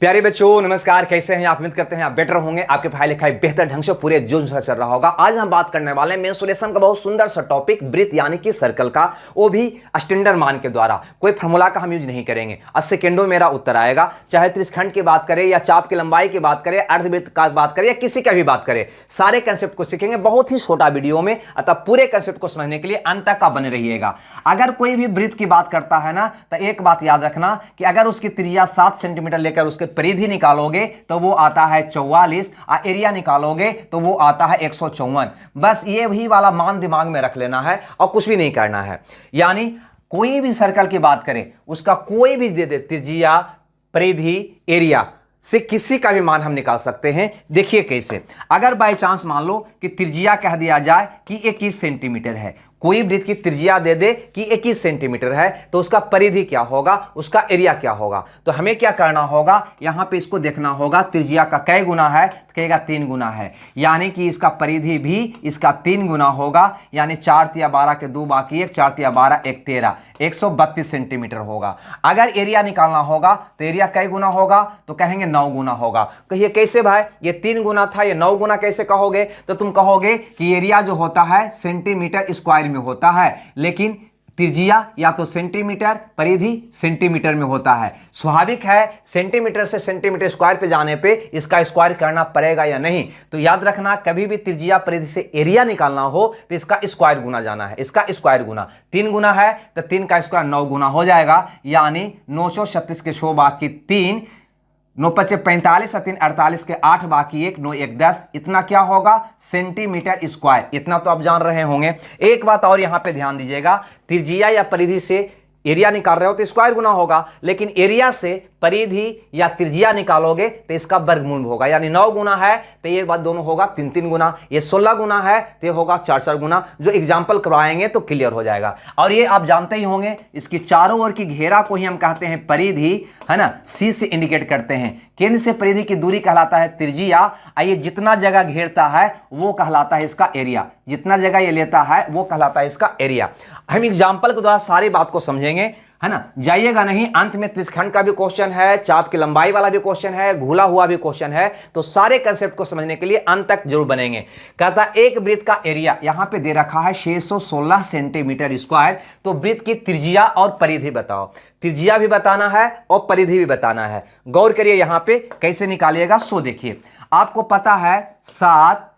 प्यारे बच्चों नमस्कार, कैसे हैं आप? उम्मीद करते हैं आप बेटर होंगे, आपके पढ़ाई लिखाई बेहतर ढंग से पूरे जोश से चल रहा होगा। आज हम बात करने वाले हैं मेंसुरेशन का बहुत सुंदर सा टॉपिक, वृत्त यानी कि सर्कल का, वो भी स्टैंडर्ड मान के द्वारा। कोई फॉर्मूला का हम यूज नहीं करेंगे। 10 सेकेंडों में मेरा उत्तर आएगा, चाहे त्रिशखंड की बात करें या चाप की लंबाई की बात करें, अर्धवृत्त का बात करें या किसी का भी बात करें, सारे कंसेप्ट को सीखेंगे बहुत ही छोटा वीडियो में। अतः पूरे कंसेप्ट को समझने के लिए अंत तक का बने रहिएगा। अगर कोई भी वृत्त की बात करता है ना, तो एक बात याद रखना कि अगर उसकी त्रिज्या 7 सेंटीमीटर लेकर उसके परिधि निकालोगे तो वो आता है 44, और एरिया निकालोगे तो वो आता है 154। बस ये भी वाला मान दिमाग में रख लेना है और कुछ भी नहीं करना है। यानी कोई भी सर्कल की बात करें, उसका कोई भी दे दे, त्रिज्या, परिधि, एरिया से किसी का भी मान हम निकाल सकते हैं। देखिए कैसे, अगर बाय चांस मान लो कि त्रिज्या कह दिया जाए कि 21 सेंटीमीटर है, कोई वृत्त की त्रिज्या दे दे कि 21 सेंटीमीटर है, तो उसका परिधि क्या होगा, उसका एरिया क्या होगा। तो हमें क्या करना होगा, यहां पे इसको देखना होगा त्रिज्या का कै गुना है, तो कहेगा 3 गुना है, यानी कि इसका परिधि भी इसका 3 गुना होगा। यानी 4 तिया 12 के 2 बाकी 1, 4 तिया 12 1 13, 132 सेंटीमीटर होगा। अगर एरिया निकालना होगा तो एरिया कै गुना होगा, तो कहेंगे 9 गुना होगा। कहिए कैसे भाई, ये 3 गुना था, ये 9 गुना कैसे कहोगे? तो तुम कहोगे कि एरिया जो होता है सेंटीमीटर स्क्वायर में होता है, लेकिन त्रिज्या या तो सेंटीमीटर, परिधि सेंटीमीटर में होता है। स्वाभाविक है सेंटीमीटर से सेंटीमीटर स्क्वायर पे जाने पे इसका स्क्वायर करना पड़ेगा या नहीं। तो याद रखना, कभी भी त्रिज्या परिधि से एरिया निकालना हो तो इसका स्क्वायर गुना जाना है। इसका स्क्वायर गुना 3 गुना है तो 3 का स्क्वायर 9 गुना हो जाएगा। यानी 936 के 100 बाकी 3, 9 5 45 3 48 के 8 बाकी 1, 9 1 10, इतना क्या होगा, सेंटीमीटर स्क्वायर। इतना तो आप जान रहे होंगे। एक बात और यहां पे ध्यान दीजिएगा, त्रिज्या या परिधि से एरिया निकाल रहे हो तो स्क्वायर गुना होगा, लेकिन एरिया से परिधि या त्रिज्या निकालोगे तो इसका वर्गमूल होगा। यानी 9 गुना है तो ये बात दोनों होगा 3 गुना, ये 16 गुना है तो ये होगा 4 गुना। जो एग्जाम्पल करवाएंगे तो क्लियर हो जाएगा। और ये आप जानते ही होंगे, इसकी चारों ओर की घेरा को ही हम कहते हैं परिधि, है ना, सी से इंडिकेट करते हैं। केंद्र से परिधि की दूरी कहलाता है त्रिज्या, ये जितना जगह घेरता है वो कहलाता है इसका एरिया। जितना जगह ये लेता है वो कहलाता है इसका एरिया। हम एग्जाम्पल के द्वारा सारी बात को समझेंगे, है ना, जाइएगा नहीं। अंत में त्रिशखंड का भी क्वेश्चन है, चाप की लंबाई वाला भी क्वेश्चन है, घुला हुआ भी क्वेश्चन है। तो सारे कंसेप्ट को समझने के लिए अंत तक जरूर बनेंगे। कहता एक वृत्त का एरिया यहां पे दे रखा है 616 सेंटीमीटर स्क्वायर। तो वृत्त की त्रिज्या और परिधि बताओ। त्रिज्या भी बताना है और परिधि भी बताना है। गौर करिए यहां पे कैसे निकालिएगा। सो देखिए, आपको पता है 7,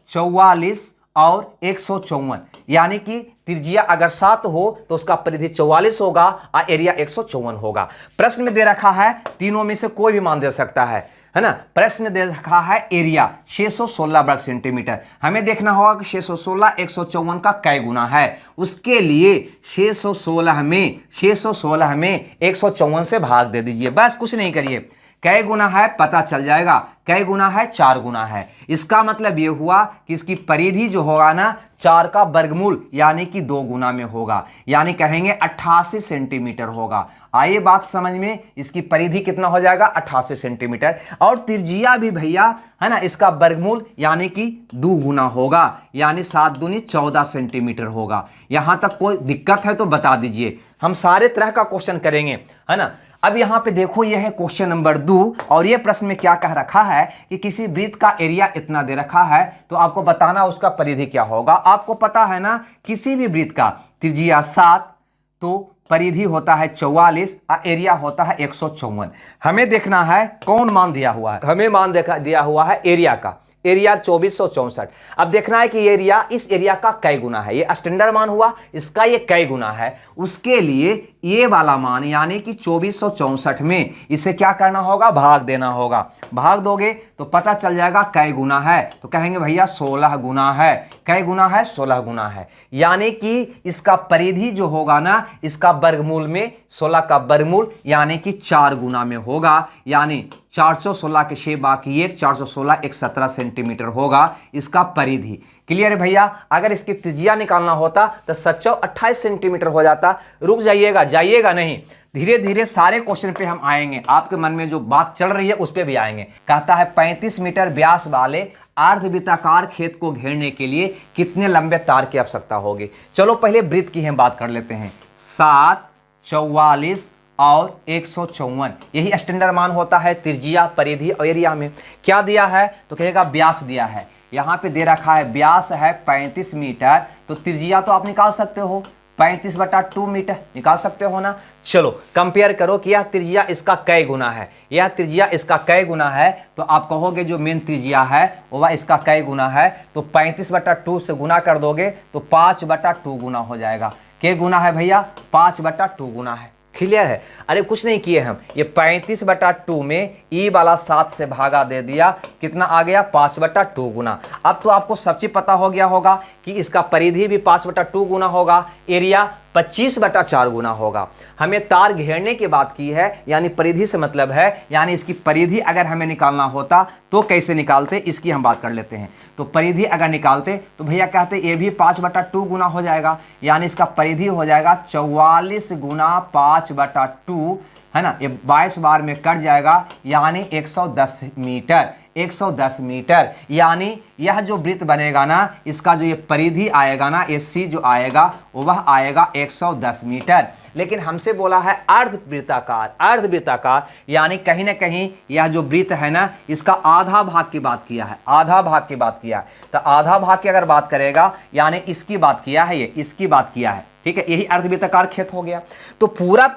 44 और 154, यानी कि त्रिज्या अगर 7 हो तो उसका परिधि 44 होगा और एरिया 154 होगा। प्रश्न में दे रखा है तीनों में से कोई भी मान दे सकता है ना। प्रश्न में दे रखा है एरिया 616 वर्ग सेंटीमीटर। हमें देखना होगा कि 616 154 का कै गुना है। उसके लिए 616 में 154 से भाग दे दीजिए, बस कुछ नहीं करिए। कै गुना है पता चल जाएगा, कै गुना है 4 गुना है। इसका मतलब यह हुआ कि इसकी परिधि जो होगा ना, 4 का वर्गमूल यानी कि 2 गुना में होगा, यानी कहेंगे 88 सेंटीमीटर होगा। आइए बात समझ में, इसकी परिधि कितना हो जाएगा, 88 सेंटीमीटर। और त्रिज्या भी भैया, है ना, इसका वर्गमूल यानी कि 2 गुना होगा, यानी 7 दूनी 14 सेंटीमीटर होगा। यहां तक कोई दिक्कत है तो बता दीजिए, हम सारे तरह का क्वेश्चन करेंगे, है ना। अब यहां पे देखो, यह है क्वेश्चन नंबर 2 और यह प्रश्न में क्या कह रखा है कि किसी वृत्त का एरिया इतना दे रखा है, तो आपको बताना उसका परिधि क्या होगा। आपको पता है ना, किसी भी वृत्त का त्रिज्या 7 तो परिधि होता है 44 और एरिया होता है 154। हमें देखना है कौन मान दिया हुआ है। हमें मान दिया हुआ है एरिया का, एरिया 2464। अब देखना है कि एरिया, इस एरिया का कै गुना है। ये स्टैंडर्ड मान हुआ, इसका ये कै गुना है। उसके लिए ये वाला मान यानी कि 2464 में इसे क्या करना होगा, भाग देना होगा। भाग दोगे तो पता चल जाएगा कै गुना है, तो कहेंगे भैया 16 गुना है। कै गुना है, 16 गुना है। यानी कि इसका परिधि जो होगा ना, इसका वर्गमूल में 16 का वर्गमूल यानी कि 4 गुना में होगा। यानी 416 के 6 बाकी 1, 416 117 सेंटीमीटर होगा इसका परिधि। क्लियर है भैया। अगर इसकी त्रिज्या निकालना होता तो 728 सेंटीमीटर हो जाता। रुक जाइएगा, जाइएगा नहीं, धीरे धीरे सारे क्वेश्चन पे हम आएंगे। आपके मन में जो बात चल रही है उस पे भी आएंगे। कहता है 35 मीटर व्यास वाले अर्धवृत्ताकार खेत को घेरने के लिए कितने लंबे तार की आवश्यकता होगी। चलो पहले वृत्त की हम बात कर लेते हैं। 7, 44 और 154, यही स्टैंडर्ड मान होता है त्रिज्या, परिधि और एरिया में। क्या दिया है तो कहेगा व्यास दिया है, यहाँ पे दे रखा है व्यास है 35 मीटर, तो त्रिज्या तो आप निकाल सकते हो 35/2 मीटर, निकाल सकते हो ना। चलो कंपेयर करो कि यह त्रिज्या इसका कै गुना है, यह त्रिज्या इसका कै गुना है, तो आप कहोगे जो मेन त्रिज्या है वह इसका कै गुना है, तो 35/2 से गुना कर दोगे तो 5/2 गुना हो जाएगा। क्या गुना है भैया? 5/2 गुना है। क्लियर है? अरे कुछ नहीं किए हम, ये 35/2 में ई वाला 7 से भागा दे दिया, कितना आ गया? 5/2 गुना। अब तो आपको सब चीज पता हो गया होगा कि इसका परिधि भी 5/2 गुना होगा, एरिया 25/4 गुना होगा। हमें तार घेरने की बात की है, यानी परिधि से मतलब है, यानी इसकी परिधि अगर हमें निकालना होता तो कैसे निकालते, इसकी हम बात कर लेते हैं। तो परिधि अगर निकालते तो भैया कहते ये भी 5/2 गुना हो जाएगा, यानी इसका परिधि हो जाएगा 44 गुना 5/2, है ना। ये 22 बार में कट जाएगा, यानी 110 मीटर, 110 मीटर। यानी यह जो वृत्त बनेगा ना, इसका जो ये परिधि आएगा ना, ये सी जो आएगा वह आएगा 110 मीटर। लेकिन हमसे बोला है अर्धवृत्ताकार, अर्धवृत्ताकार यानी कहीं ना कहीं यह जो वृत्त है ना, इसका आधा भाग की बात किया है, आधा भाग की बात किया है। तो आधा भाग की अगर बात करेगा, यानी इसकी बात किया है, ये इसकी बात किया है, ठीक है, यही अर्धवृत्ताकार खेत हो गया। तो पूरा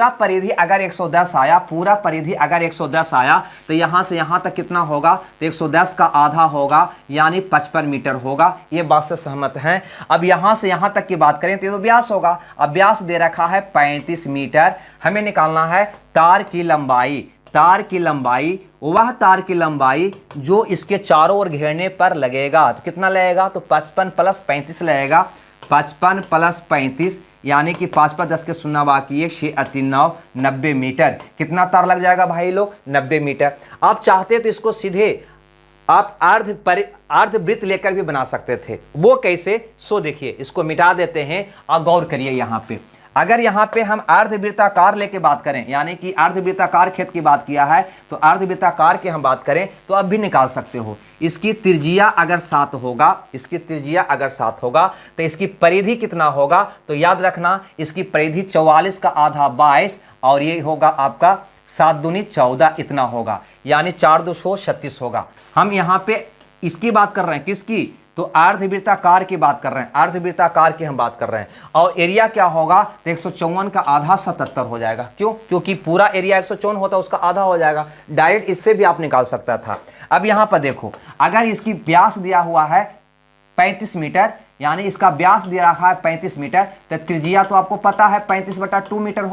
परिधि अगर 110 आया, पूरा परिधि अगर 110 आया, तो यहां से यहां तक कितना होगा? तो 110 का आधा होगा, यानी 55 मीटर होगा। ये बात से सहमत हैं? अब यहां से यहां तक की बात करें तो ये तो व्यास होगा। अब व्यास दे रखा है 35 मीटर, हमें निकालना है तार की लंबाई। तार की लंबाई, वह तार की लंबाई जो इसके चारों ओर घेरने पर लगेगा, तो कितना लगेगा? तो 55 + 35 लगेगा। 55 + 35 यानी कि 5 × 10 के 0 बाकी है, 6 × 3 = 9, 90 मीटर। कितना तार लग जाएगा भाई लोग? 90 मीटर। आप चाहते तो इसको सीधे आप अर्धवृत्त लेकर भी बना सकते थे। वो कैसे? सो देखिए, इसको मिटा देते हैं और गौर करिए। यहाँ पे अगर यहाँ पे हम अर्धवृत्ताकार लेके बात करें, यानी कि अर्धवृत्ताकार खेत की बात किया है, तो अर्धवृत्ताकार की हम बात करें तो अब भी निकाल सकते हो। इसकी त्रिज्या अगर 7 होगा, इसकी त्रिज्या अगर 7 होगा, तो इसकी परिधि कितना होगा? तो याद रखना, इसकी परिधि 44 का आधा 22, और ये होगा आपका 7 दूनी 14, इतना होगा, यानी 4 2 36 होगा। हम यहाँ पे इसकी बात कर रहे हैं, किसकी? तो अर्धवृत्ताकार की बात कर रहे हैं, अर्धवृत्ताकार की हम बात कर रहे हैं। और एरिया क्या होगा? तो 154 का आधा 77 हो जाएगा। क्यों? क्योंकि पूरा एरिया 154 होता है, उसका आधा हो जाएगा। डायरेक्ट इससे भी आप निकाल सकता था। अब यहाँ पर देखो, अगर इसकी व्यास दिया हुआ है 35 मीटर, यानी इसका व्यास दिया रखा है 35 मीटर, तो त्रिज्या तो आपको पता है 35/2 मीटर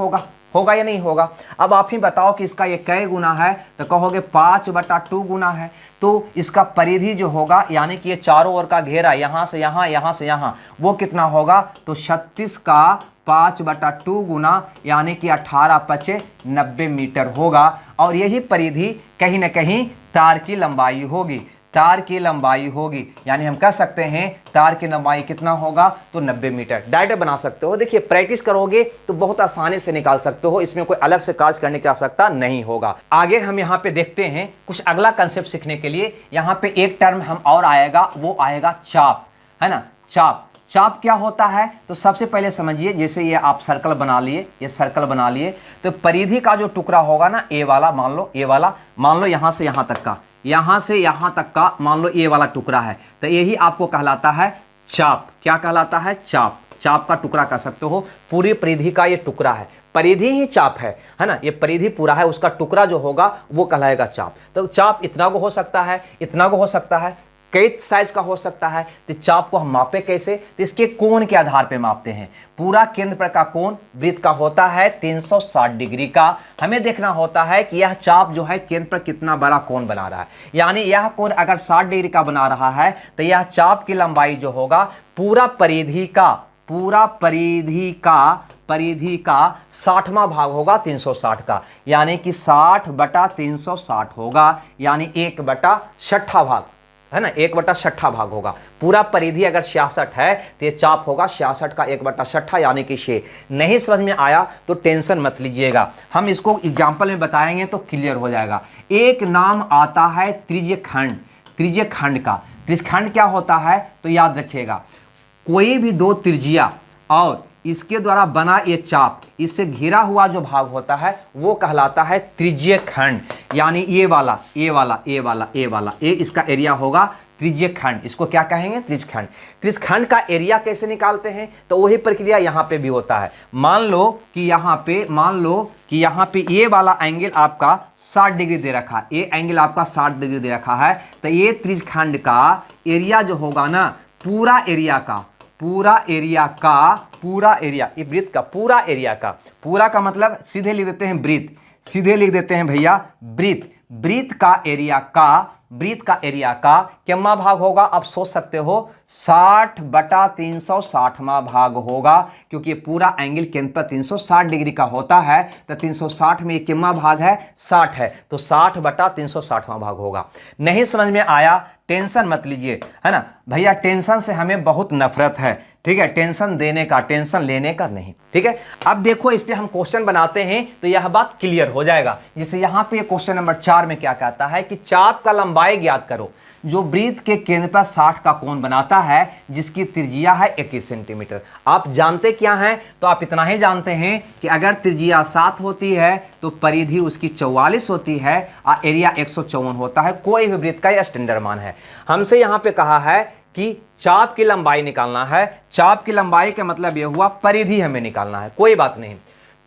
होगा या नहीं होगा? अब आप ही बताओ कि इसका ये कै गुना है, तो कहोगे 5/2 गुना है। तो इसका परिधि जो होगा, यानी कि ये चारों ओर का घेरा, यहाँ से यहाँ, यहाँ से यहाँ, वो कितना होगा? तो 36 का 5/2 गुना, यानी कि 18 × 5 = 90 मीटर होगा। और यही परिधि कहीं ना कहीं तार की लंबाई होगी, तार की लंबाई होगी, यानी हम कह सकते हैं तार की लंबाई कितना होगा? तो 90 मीटर। डायरेक्ट बना सकते हो। देखिए, प्रैक्टिस करोगे तो बहुत आसानी से निकाल सकते हो, इसमें कोई अलग से कार्य करने की आवश्यकता नहीं होगा। आगे हम यहाँ पे देखते हैं कुछ अगला कंसेप्ट सीखने के लिए। यहाँ पे एक टर्म हम और आएगा, वो आएगा चाप, है ना। चाप, चाप क्या होता है? तो सबसे पहले समझिए, जैसे ये आप सर्कल बना लिए, ये सर्कल बना लिए, तो परिधि का जो टुकड़ा होगा ना, ए वाला, मान लो ए वाला, मान लो यहाँ से यहाँ तक का, यहाँ से यहाँ तक का, मान लो ये वाला टुकड़ा है, तो यही आपको कहलाता है चाप। क्या कहलाता है? चाप। चाप का टुकड़ा कह सकते हो। पूरी परिधि का ये टुकड़ा है, परिधि ही चाप है ना। ये परिधि पूरा है, उसका टुकड़ा जो होगा वो कहलाएगा चाप। तो चाप इतना को हो सकता है, इतना को हो सकता है, कई साइज का हो सकता है। तो चाप को हम मापे कैसे? तो इसके कोण के आधार पे मापते हैं। पूरा केंद्र पर का कोण वृत्त का होता है 360 डिग्री का। हमें देखना होता है कि यह चाप जो है केंद्र पर कितना बड़ा कोण बना रहा है। यानी यह कोण अगर 60 डिग्री का बना रहा है, तो यह चाप की लंबाई जो होगा पूरा परिधि का 60वां भाग होगा 360 का, यानी कि 60/360 होगा, यानी 1/6 भाग, है ना। 1/6 भाग होगा। पूरा परिधि अगर 66 है तो ये चाप होगा 66 का 1/6, यानी कि 6। नहीं समझ में आया तो टेंशन मत लीजिएगा, हम इसको एग्जाम्पल में बताएंगे तो क्लियर हो जाएगा। एक नाम आता है त्रिज्यखंड। त्रिज्यखंड का त्रिज्यखंड क्या होता है? तो याद रखिएगा, कोई भी दो त्रिज्या और इसके द्वारा बना ये चाप, इससे घिरा हुआ जो भाग होता है वो कहलाता है त्रिज्यीय खंड। यानी ये वाला, ये वाला, ये वाला, ये वाला, ये इसका एरिया होगा त्रिज्यीय खंड। इसको क्या कहेंगे? त्रिज्यखंड। त्रिज्यखंड का एरिया कैसे निकालते हैं? तो वही प्रक्रिया यहां पे भी होता है। मान लो कि यहां पे ये वाला एंगल आपका 60 डिग्री दे रखा है, ये एंगल आपका 60 डिग्री दे रखा है। तो ये त्रिज्यखंड का एरिया जो होगा ना, पूरा एरिया, ये वृत्त का पूरा का मतलब सीधे लिख देते हैं वृत्त, सीधे लिख देते हैं भैया वृत्त। वृत्त का एरिया का कितना भाग होगा? आप सोच सकते हो 60/360वां भाग होगा, क्योंकि ये पूरा एंगल केंद्र पर 360 डिग्री का होता है। तो 360 में कितना भाग है? 60 है, तो 60/360वां भाग होगा। नहीं समझ में आया? टेंशन मत लीजिए, है ना भैया। टेंशन से हमें बहुत नफरत है, ठीक है। टेंशन देने का, टेंशन लेने का नहीं, ठीक है। अब देखो इस पे हम क्वेश्चन बनाते हैं तो यह बात क्लियर हो जाएगा। जैसे यहां पे क्वेश्चन नंबर 4 में क्या कहता है कि चाप का लंबाई ज्ञात करो जो वृत्त के केंद्र पर 60 का कोण बनाता है, जिसकी त्रिज्या है 21 सेंटीमीटर। आप जानते क्या हैं? तो आप इतना ही जानते हैं कि अगर त्रिज्या 7 होती है तो परिधि उसकी 44 होती है और एरिया 154 होता है। कोई भी वृत्त का यह स्टैंडर्ड मान है। हमसे यहां पे कहा है कि चाप की लंबाई निकालना है। चाप की लंबाई का मतलब यह हुआ परिधि हमें निकालना है, कोई बात नहीं,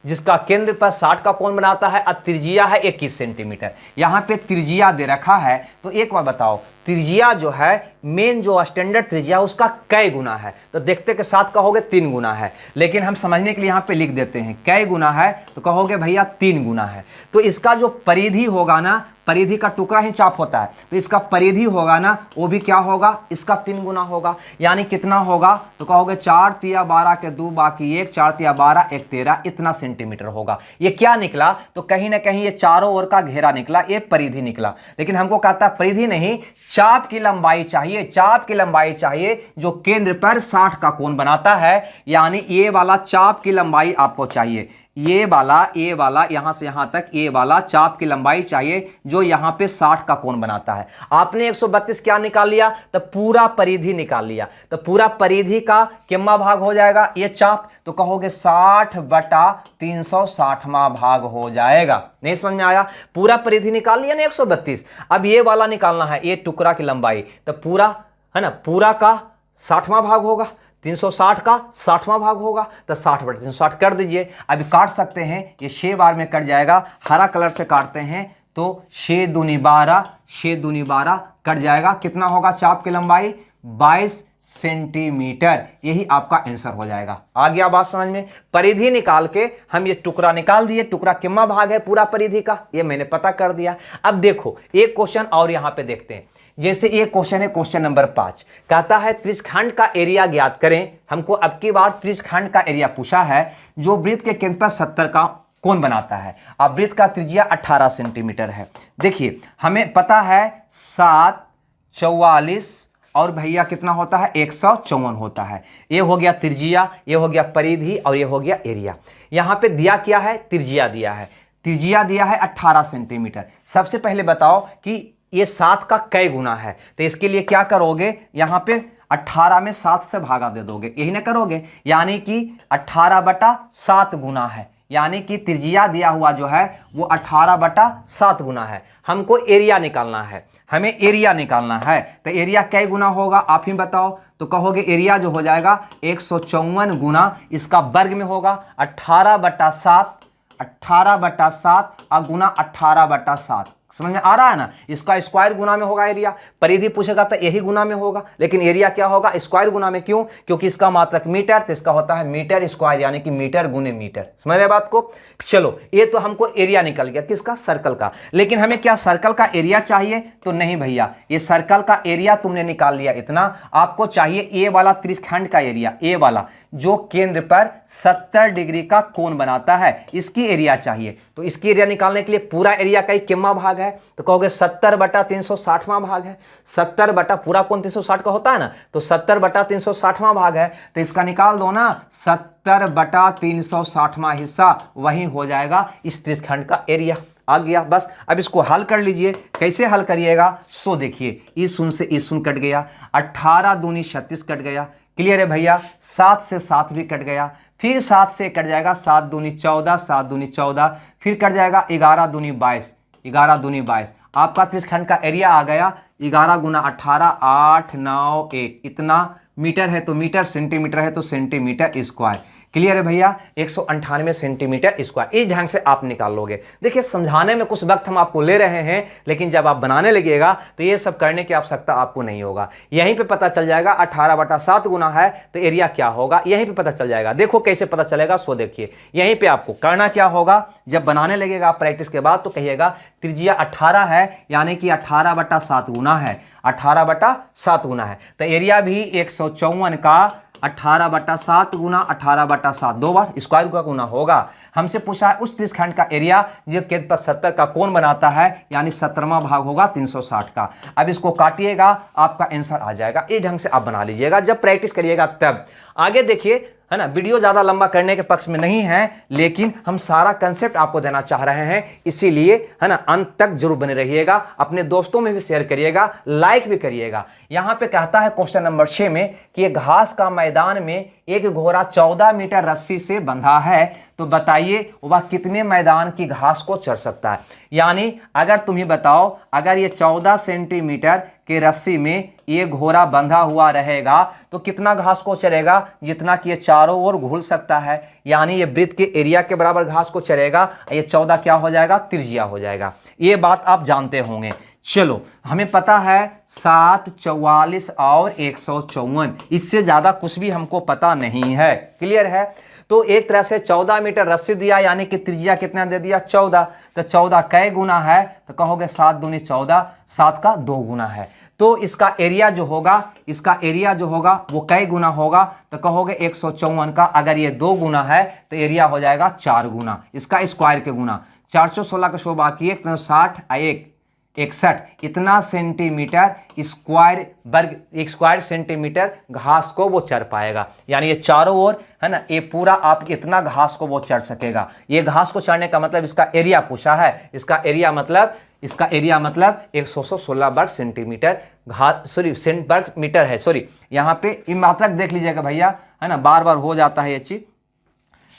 जिसका केंद्र पर 60 का कोण बनाता है और त्रिज्या है 21 सेंटीमीटर। यहां पे त्रिज्या दे रखा है, तो एक बार बताओ त्रिज्या जो है मेन जो स्टैंडर्ड त्रिज्या उसका कै गुना है? तो देखते के साथ कहोगे 3 गुना है, लेकिन हम समझने के लिए यहां पे लिख देते हैं कै गुना है, तो कहोगे भैया 3 गुना है। तो इसका जो परिधि होगा ना, परिधि का टुकड़ा ही चाप होता है, तो इसका परिधि होगा ना वो भी क्या होगा? इसका 3 गुना होगा। यानी कितना होगा? तो कहोगे 4 तिया 12 के 2 बाकी 1, 4 तिया 12 1 13, इतना सेंटीमीटर होगा। ये क्या निकला? तो कहीं ना कहीं ये चारों ओर का घेरा निकला, ये परिधि निकला। लेकिन हमको कहता है परिधि नहीं, चाप की लंबाई चाहिए। चाप की लंबाई चाहिए जो केंद्र पर 60 का कोण बनाता है। यानी ये वाला चाप की लंबाई आपको चाहिए, ये वाला यहां से यहां तक ये वाला चाप की लंबाई चाहिए जो यहां पे 60 का कोण बनाता है। आपने 132 क्या निकाल लिया? तो पूरा परिधि निकाल लिया। तो पूरा परिधि का कितना भाग हो जाएगा? ये चाप, तो कहोगे 60/360वां भाग हो जाएगा। नहीं समझ में आया? पूरा परिधि निकाल लिया ना 132। अब ये वाला निकालना है, ये टुकड़ा की लंबाई, तो पूरा है ना, पूरा का 60वां भाग होगा, 360 का 60वां भाग होगा, तो 60/360 कर दीजिए। अभी काट सकते हैं, ये 6 बार में कट जाएगा। हरा कलर से काटते हैं तो 6 दूनी 12, 6 दूनी 12 कट जाएगा। कितना होगा चाप की लंबाई? 22 सेंटीमीटर। यही आपका आंसर हो जाएगा। आ गया बात समझ में? परिधि निकाल के हम ये टुकड़ा निकाल दिए। टुकड़ा कितना भाग है पूरा परिधि का, ये मैंने पता कर दिया। अब देखो एक क्वेश्चन और यहां पे देखते हैं। जैसे ये क्वेश्चन है, क्वेश्चन नंबर 5 कहता है त्रिज्यखंड का एरिया ज्ञात करें। हमको अब की बार त्रिज्यखंड का एरिया पूछा है जो वृत्त के केंद्र पर 70 का कोण बनाता है। अब वृत्त का त्रिज्या 18 सेंटीमीटर है। देखिए हमें पता है 7, 44 और भैया कितना होता है? 154 होता है। ये हो गया त्रिज्या, ये हो गया परिधि और ये हो गया एरिया। यहां पे दिया क्या है? त्रिज्या दिया है। त्रिज्या दिया है 18 सेंटीमीटर। सबसे पहले बताओ कि ये 7 का कै गुना है, तो इसके लिए क्या करोगे? यहां पे 18 में 7 से भागा दे दोगे, यही ना करोगे। यानी कि 18/7 गुना है। यानी कि त्रिज्या दिया हुआ जो है वो 18/7 गुना है। हमको एरिया निकालना है, हमें एरिया निकालना है। तो एरिया कै गुना होगा आप ही बताओ? तो कहोगे एरिया जो हो जाएगा 154 गुना इसका वर्ग में होगा 18/7, 18/7 और गुना 18/7। समझ में आ रहा है ना? इसका स्क्वायर गुना में होगा एरिया। परिधि पूछेगा तो यही गुना में होगा, लेकिन एरिया क्या होगा? स्क्वायर गुना में। क्यों? क्योंकि इसका मात्रक मीटर, तो इसका होता है मीटर स्क्वायर, यानी कि मीटर गुने मीटर। समझ रहे बात को? चलो ये तो हमको एरिया निकल गया किसका? सर्कल का। लेकिन हमें क्या सर्कल का एरिया चाहिए? तो नहीं भैया, ये सर्कल का एरिया तुमने निकाल लिया इतना। आपको चाहिए ए वाला त्रिज्यखंड का एरिया, ए वाला जो केंद्र पर 70 डिग्री का कोण बनाता है, इसकी एरिया चाहिए। तो इसकी एरिया निकालने के लिए पूरा एरिया का कितना भाग है? तो कहोगे 70/360वां भाग है। 70 बटा पूरा कोण 360 का होता है ना, तो 70/360वां भाग है। तो इसका निकाल दो ना, 70/360वां हिस्सा वही हो जाएगा इस त्रिज्यखंड का एरिया। आ गया बस। अब इसको हल कर लीजिए। कैसे हल करिएगा? सो देखिए, इस शून्य से इस शून्य कट गया, 18 दूनी 36 कट गया। क्लियर है भैया? 7 से 7 भी कट गया। फिर 7 से कट जाएगा, 7 दूनी 14, 7 दूनी 14, फिर कट जाएगा 11 दूनी 22, 11 दूनी 22। आपका त्रिस्खंड का एरिया आ गया 11 गुना 18, 8 9 1, इतना मीटर है तो मीटर, सेंटीमीटर है तो सेंटीमीटर स्क्वायर। क्लियर है भैया, 198 सेंटीमीटर स्क्वायर। इस ढंग से आप निकाल लोगे। देखिए समझाने में कुछ वक्त हम आपको ले रहे हैं, लेकिन जब आप बनाने लगेगा तो ये सब करने की आवश्यकता आपको नहीं होगा। यहीं पे पता चल जाएगा 18/7 गुना है तो एरिया क्या होगा, यहीं पे पता चल जाएगा। देखो कैसे पता चलेगा, सो देखिए यहीं पे आपको करना क्या होगा। जब बनाने लगेगा आप प्रैक्टिस के बाद तो कहिएगा त्रिज्या 18 है, यानी कि 18/7 गुना है, 18/7 गुना है। तो एरिया भी 154 का 18/7 गुना 18/7 दो बार स्क्वायर का गुना होगा। हमसे पूछा है उस त्रिस्खंड का एरिया जो केंद्र पर 70 का कोण बनाता है, यानी 17वां भाग होगा 360 का। अब इसको काटिएगा, आपका आंसर आ जाएगा। इस ढंग से आप बना लीजिएगा जब प्रैक्टिस करिएगा तब। आगे देखिए, है ना, वीडियो ज़्यादा लंबा करने के पक्ष में नहीं है, लेकिन हम सारा कंसेप्ट आपको देना चाह रहे हैं, इसीलिए है ना अंत तक जरूर बने रहिएगा। अपने दोस्तों में भी शेयर करिएगा, लाइक भी करिएगा। यहाँ पे कहता है क्वेश्चन नंबर 6 में कि ये घास का मैदान में एक घोड़ा 14 मीटर रस्सी से बंधा है, तो बताइए वह कितने मैदान की घास को चढ़ सकता है। यानी अगर तुम्हें बताओ, अगर ये 14 सेंटीमीटर के रस्सी में ये घोड़ा बंधा हुआ रहेगा तो कितना घास को चढ़ेगा, जितना कि ये चारों ओर घूल सकता है। यानी ये वृत्त के एरिया के बराबर घास को चढ़ेगा। ये 14 क्या हो जाएगा, त्रिज्या हो जाएगा। ये बात आप जानते होंगे। चलो, हमें पता है 7, 44 और 154, इससे ज्यादा कुछ भी हमको पता नहीं है। क्लियर है। तो एक तरह से 14 मीटर रस्सी दिया, यानी कि त्रिज्या कितना दे दिया, 14। तो 14 कै गुना है, तो कहोगे 7 दूनी 14, 7 का 2 गुना है। तो इसका एरिया जो होगा, इसका एरिया जो होगा वो कै गुना होगा, तो कहोगे 154 का अगर ये 2 गुना है तो एरिया हो जाएगा 4 गुना, इसका स्क्वायर के गुना। 416 का 100 बाकी 1 60 1 61, इतना सेंटीमीटर स्क्वायर वर्ग, स्क्वायर सेंटीमीटर घास को वो चढ़ पाएगा। यानी ये चारों ओर है ना, ये पूरा आप इतना घास को वो चढ़ सकेगा। ये घास को चढ़ने का मतलब इसका एरिया पूछा है। इसका एरिया मतलब 116 वर्ग सेंटीमीटर घास, सॉरी वर्ग मीटर है। सॉरी, यहाँ पे इन मात्रक देख लीजिएगा भैया, है ना, बार बार हो जाता है ये चीज।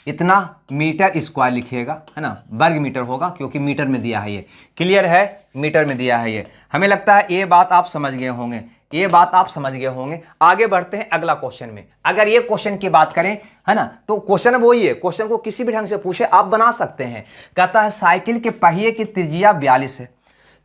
इतना मीटर स्क्वायर लिखिएगा, है ना, वर्ग मीटर होगा क्योंकि मीटर में दिया है ये। क्लियर है, मीटर में दिया है ये। हमें लगता है ये बात आप समझ गए होंगे, ये बात आप समझ गए होंगे। आगे बढ़ते हैं अगला क्वेश्चन में। अगर ये क्वेश्चन की बात करें, है ना, तो क्वेश्चन वही है। क्वेश्चन को किसी भी ढंग से पूछे आप बना सकते हैं। कहता है साइकिल के पहिए की त्रिज्या 42 है,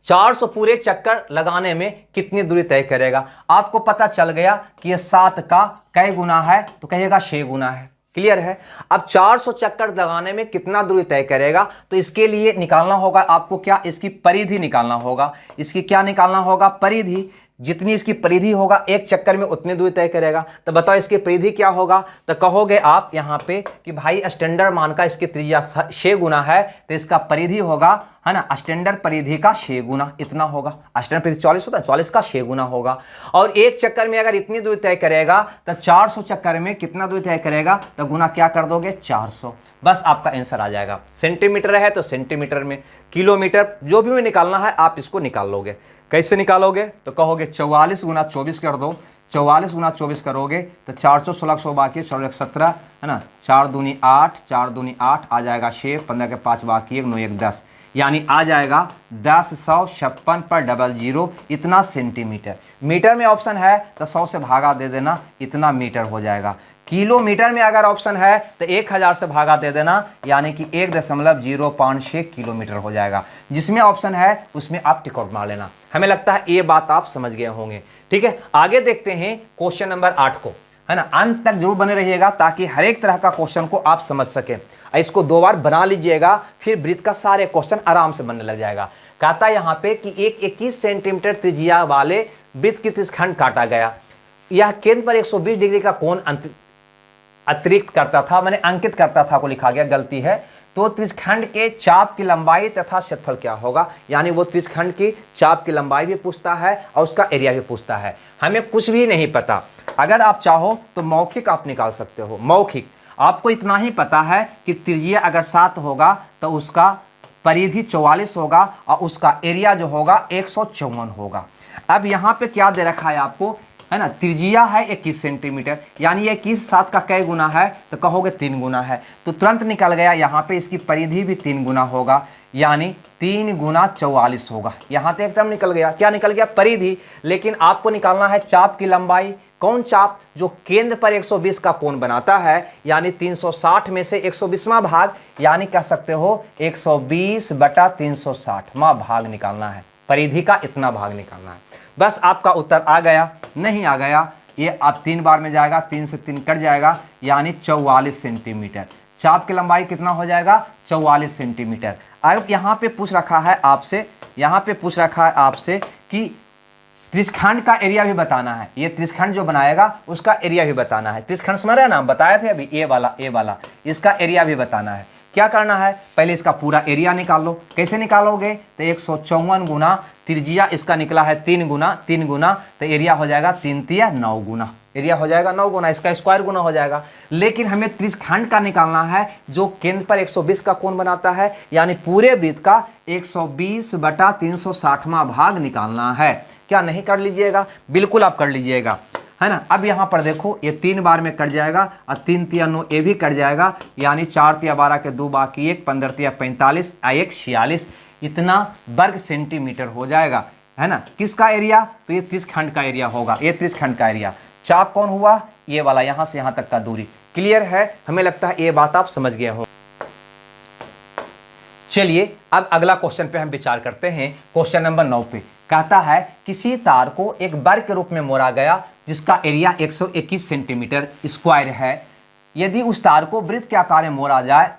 400 पूरे चक्कर लगाने में कितनी दूरी तय करेगा। आपको पता चल गया कि ये 7 का कै गुना है, तो कहिएगा 6 गुना है। क्लियर है। अब 400 चक्कर लगाने में कितना दूरी तय करेगा, तो इसके लिए निकालना होगा आपको क्या, इसकी परिधि निकालना होगा। इसकी क्या निकालना होगा, परिधि। जितनी इसकी परिधि होगा एक चक्कर में उतनी दूरी तय करेगा। तो बताओ इसकी परिधि क्या होगा, तो कहोगे आप यहाँ पे कि भाई स्टैंडर्ड मान का इसकी त्रिज्या 6 गुना है, तो इसका परिधि होगा, है ना, स्टैंडर्ड परिधि का 6 गुना इतना होगा। स्टैंडर्ड परिधि 40 होता है, 40 का 6 गुना होगा। और एक चक्कर में अगर इतनी दूरी तय करेगा तो 400 चक्कर में कितना दूरी तय करेगा, तो गुना क्या कर दोगे, 400। बस आपका आंसर आ जाएगा। सेंटीमीटर है तो सेंटीमीटर में, किलोमीटर जो भी में निकालना है आप इसको निकाल लोगे। कैसे निकालोगे, तो कहोगे 44 गुना 24 कर दो। 44 गुना 24 करोगे तो 416 100 बाकी 17, है ना, 4 दूनी 8, 4 दूनी 8 आ जाएगा 6, 15 के 5 बाकी 1 9 1 10, यानी आ जाएगा 10,156 पर 00 इतना सेंटीमीटर। मीटर में ऑप्शन है तो 100 से भागा दे देना, इतना मीटर हो जाएगा। किलोमीटर में अगर ऑप्शन है तो 1000 से भागा दे देना, यानी कि 1.056 किलोमीटर हो जाएगा। जिसमें ऑप्शन है उसमें आप टिक आउट मार लेना। हमें लगता है ये बात आप समझ गए होंगे। ठीक है, आगे देखते हैं क्वेश्चन नंबर 8 को, है ना। अंत तक जरूर बने रहिएगा ताकि हर एक तरह का क्वेश्चन को आप समझ सकें। इसको 2 बार बना लीजिएगा, फिर वृत्त का सारे क्वेश्चन आराम से बनने लग जाएगा। कहता है यहाँ पे कि एक 21 सेंटीमीटर त्रिज्या वाले वृत्त की त्रिज्यखंड काटा गया। यह केंद्र पर 120 डिग्री का कोण अतिरिक्त करता था, मैंने अंकित करता था को लिखा गया, गलती है। तो त्रिज्यखंड के चाप की लंबाई तथा क्षेत्रफल क्या होगा, यानी वो त्रिज्यखंड की चाप की लंबाई भी पूछता है और उसका एरिया भी पूछता है। हमें कुछ भी नहीं पता। अगर आप चाहो तो मौखिक आप निकाल सकते हो। मौखिक आपको इतना ही पता है कि त्रिज्या अगर 7 होगा तो उसका परिधि 44 होगा और उसका एरिया जो होगा 154 होगा। अब यहाँ पे क्या दे रखा है आपको, है ना, त्रिज्या है 21 सेंटीमीटर, यानी 21 7 का कै गुना है, तो कहोगे 3 गुना है, तो तुरंत निकल गया। यहाँ पे इसकी परिधि भी 3 गुना होगा, यानी 3 गुना 44 होगा। यहाँ तो एकदम निकल गया, क्या निकल गया, परिधि। लेकिन आपको निकालना है चाप की लंबाई। कौन चाप, जो केंद्र पर 120 का कोण बनाता है, यानी 360 में से 120वां भाग, यानी कह सकते हो 120/360वां भाग निकालना है। परिधि का इतना भाग निकालना है। बस आपका उत्तर आ गया। नहीं आ गया, ये आप 3 बार में जाएगा, 3 से 3 कट जाएगा, यानी 44 सेंटीमीटर। चाप की लंबाई कितना हो जाएगा, 44 सेंटीमीटर। अब यहाँ पे पूछ रखा है आपसे, यहाँ पे पूछ रखा है आपसे कि त्रिस्खंड का एरिया भी बताना है। ये त्रिस्खंड जो बनाएगा उसका एरिया भी बताना है। त्रिस्खंड समझ रहे हैं ना, हम बताए थे अभी, ए वाला इसका एरिया भी बताना है। क्या करना है, पहले इसका पूरा एरिया निकाल लो। कैसे निकालोगे, तो 154 गुना त्रिज्या इसका निकला है 3 गुना, तो एरिया हो जाएगा 3 तिया 9 गुना, एरिया हो जाएगा 9 गुना, इसका स्क्वायर गुना हो जाएगा। लेकिन हमें त्रिस्खंड का निकालना है, जो केंद्र पर 120 का कोण बनाता है, यानी पूरे वृत्त का 120/360वां भाग निकालना है। क्या नहीं कर लीजिएगा, बिल्कुल आप कर लीजिएगा, है ना। अब यहाँ पर देखो, ये 3 बार में कट जाएगा और 3 तिया 9 ये भी कट जाएगा, यानी 4 तिया 12 के 2 बाकी 1, 15 तिया 45, 1 46, इतना वर्ग सेंटीमीटर हो जाएगा, है ना। किसका एरिया, तो ये त्रिस्खंड का एरिया होगा, ये त्रिस्खंड का एरिया। चाप कौन हुआ, ये वाला, यहाँ से यहाँ तक का दूरी। क्लियर है, हमें लगता है ये बात आप समझ गए हो। चलिए अब अगला क्वेश्चन पे हम विचार करते हैं। क्वेश्चन नंबर 9 पे कहता है, किसी तार को एक वर्ग के रूप में मोड़ा गया जिसका एरिया 121 सेंटीमीटर स्क्वायर है। यदि उस तार को वृत्त के आकार में मोड़ा जाए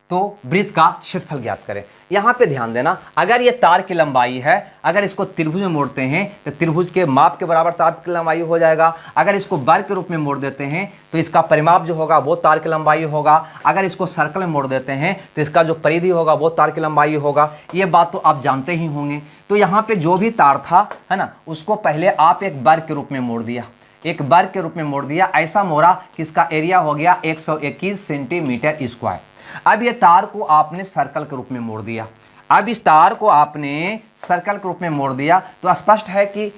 तो वृत्त का क्षेत्रफल ज्ञात करें। यहाँ पे ध्यान देना, अगर ये तार की लंबाई है, अगर इसको त्रिभुज में मोड़ते हैं तो त्रिभुज के माप के बराबर तार की लंबाई हो जाएगा। अगर इसको वर्ग के रूप में मोड़ देते हैं तो इसका परिमाप जो होगा वो तार की लंबाई होगा। अगर इसको सर्कल में मोड़ देते हैं तो इसका जो परिधि होगा वो तार की लंबाई होगा। ये बात तो आप जानते ही होंगे। तो यहाँ पे जो भी तार था, है ना, उसको पहले आप एक वर्ग के रूप में मोड़ दिया, एक वर्ग के रूप में मोड़ दिया। ऐसा मोड़ा कि इसका एरिया हो गया 121 सेंटीमीटर स्क्वायर। अब ये तार को आपने सर्कल के रूप में मोड़ दिया। अब इस तार को आपने सर्कल के रूप में मोड़ दिया तो स्पष्ट है कि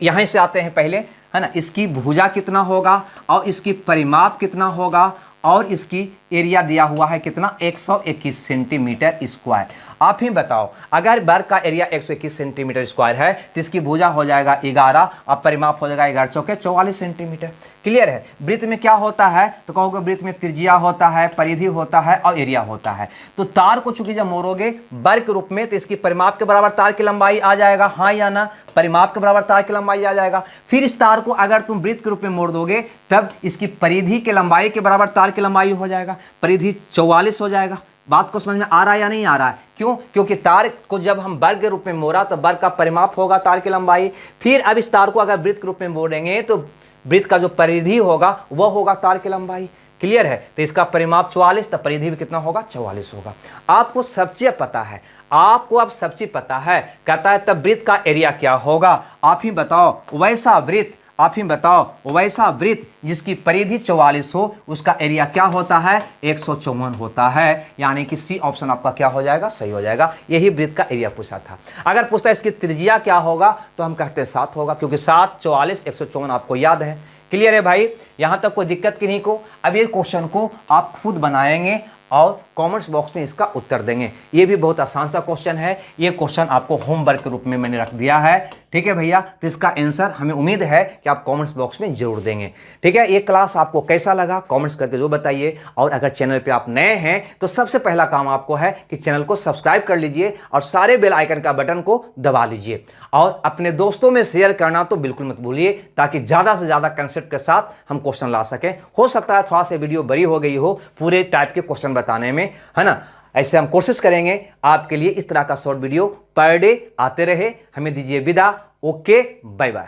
यहीं से आते हैं पहले, है ना, इसकी भुजा कितना होगा और इसकी परिमाप कितना होगा और इसकी एरिया दिया हुआ है कितना, 121 सेंटीमीटर स्क्वायर। आप ही बताओ, अगर वर्ग का एरिया 121 सेंटीमीटर स्क्वायर है तो इसकी भुजा हो जाएगा 11 और परिमाप हो जाएगा 11 चौके 44 सेंटीमीटर। क्लियर है। वृत्त में क्या होता है, तो कहोगे वृत्त में त्रिज्या होता है, परिधि होता है और एरिया होता है। तो तार को चूंकि जब मोड़ोगे वर्ग के रूप में तो इसकी परिमाप के बराबर तार की लंबाई आ जाएगा, हाँ या ना, परिमाप के बराबर तार की लंबाई आ जाएगा। फिर इस तार को अगर तुम वृत्त के रूप में मोड़ दोगे तब इसकी परिधि के लंबाई के बराबर तार की लंबाई हो जाएगा, परिधि 44 हो जाएगा। बात को समझ में आ रहा है या नहीं आ रहा है? क्यों? क्योंकि तार को जब हम वर्ग के रूप में मोड़ा तो वर्ग का परिमाप होगा तार की लंबाई। फिर अब इस तार को अगर वृत्त के रूप में मोड़ेंगे तो वृत्त का जो परिधि होगा वह होगा तार की लंबाई। क्लियर है। तो इसका परिमाप 44, तो परिधि भी कितना होगा, 44 होगा। आपको सब चीज पता है, आपको अब सब चीज पता है। कहता है तब वृत्त का एरिया क्या होगा, आप ही बताओ। वैसा वृत्त, आप ही बताओ, वैसा वृत्त जिसकी परिधि 44 हो उसका एरिया क्या होता है, 154 होता है। यानी कि सी ऑप्शन आपका क्या हो जाएगा, सही हो जाएगा। यही वृत्त का एरिया पूछा था। अगर पूछता है इसकी त्रिज्या क्या होगा तो हम कहते हैं 7 होगा, क्योंकि 7, 44, 154 आपको याद है। क्लियर है भाई, यहां तक कोई दिक्कत किन्हीं को। अब ये क्वेश्चन को आप खुद बनाएंगे और कमेंट्स बॉक्स में इसका उत्तर देंगे। ये भी बहुत आसान सा क्वेश्चन है। ये क्वेश्चन आपको होमवर्क के रूप में मैंने रख दिया है। ठीक है भैया, तो इसका आंसर हमें उम्मीद है कि आप कमेंट्स बॉक्स में जरूर देंगे। ठीक है, ये क्लास आपको कैसा लगा कमेंट्स करके जो बताइए। और अगर चैनल पे आप नए हैं तो सबसे पहला काम आपको है कि चैनल को सब्सक्राइब कर लीजिए और सारे बेल आइकन का बटन को दबा लीजिए। और अपने दोस्तों में शेयर करना तो बिल्कुल मत भूलिए, ताकि ज़्यादा से ज़्यादा कंसेप्ट के साथ हम क्वेश्चन ला सकें। हो सकता है थोड़ा सा वीडियो बड़ी हो गई हो पूरे टाइप के क्वेश्चन बताने में, है ना। ऐसे हम कोशिश करेंगे आपके लिए इस तरह का शॉर्ट वीडियो पर डे आते रहे। हमें दीजिए विदा। Okay, bye bye.